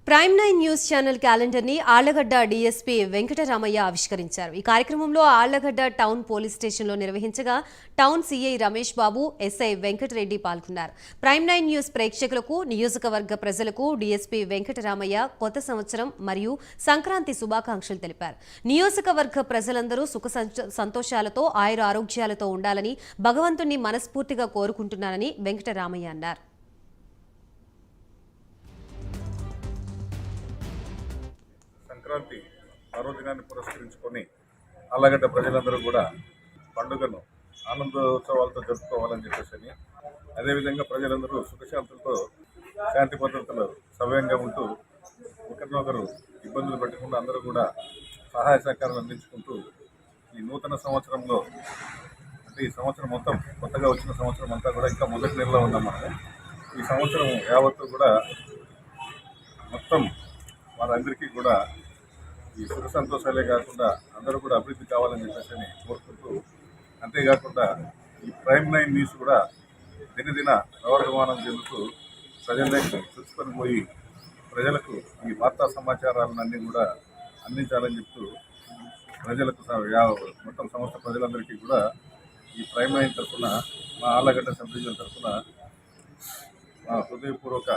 Prime 9 news channel calendar ని Allagadda DSP Venkataramayya ఆవిష్కరించారు. ఈ కార్యక్రమంలో ఆళ్లగడ్డ టౌన్ పోలీస్ స్టేషన్లో నిర్వహించగా town CI Ramesh Babu, SI Venkatareddy పాల్గొన్నారు. ప్రైమ్ 9 న్యూస్ ప్రేక్షకులకు, నియోజకవర్గ ప్రజలకు డీఎస్పీ వెంకటరామయ్య కొత్త సంవత్సరం మరియు సంక్రాంతి శుభాకాంక్షలు తెలిపారు. నియోజకవర్గ ప్రజలందరూ సుఖ సంతోషాలతో, ఆయుర ఆరోగ్యాలతో ఉండాలని భగవంతుణ్ణి మనస్ఫూర్తిగా కోరుకుంటున్నానని వెంకటరామయ్య అన్నారు. సంక్రాంతి పర్వదినాన్ని పురస్కరించుకొని ఆళ్లగడ్డ ప్రజలందరూ కూడా పండుగను ఆనందోత్సవాలతో జరుపుకోవాలని చెప్పేసి, అదేవిధంగా ప్రజలందరూ సుఖశాంతులతో శాంతి భద్రతలు సవ్యంగా ఉంటూ ఒకరినొకరు ఇబ్బందులు పెట్టకుండా అందరూ కూడా సహాయ సహకారాలు అందించుకుంటూ ఈ నూతన సంవత్సరంలో, అంటే ఈ సంవత్సరం మొత్తం కొత్తగా వచ్చిన సంవత్సరం అంతా కూడా ఇంకా మొదటి నెలలో ఉన్నాం మనం. ఈ సంవత్సరం యావత్తు కూడా మొత్తం వారందరికీ కూడా ఈ సుఖ సంతోషాలే కాకుండా అందరూ కూడా అభివృద్ధి కావాలని చెప్పేసి కోరుకుంటూ, అంతేకాకుండా ఈ ప్రైమ్ 9 న్యూస్ కూడా దినదిన ప్రవర్ధమానం చెందుతూ ప్రజల్లోకి చూసుకొని పోయి ప్రజలకు ఈ వార్తా సమాచారాలన్నీ కూడా అందించాలని చెప్తూ ప్రజలకు మొత్తం సంస్థ ప్రజలందరికీ కూడా ఈ ప్రైమ్ 9 తరఫున, మా ఆళ్లగడ్డ సబ్ డివిజన్ తరఫున మా హృదయపూర్వక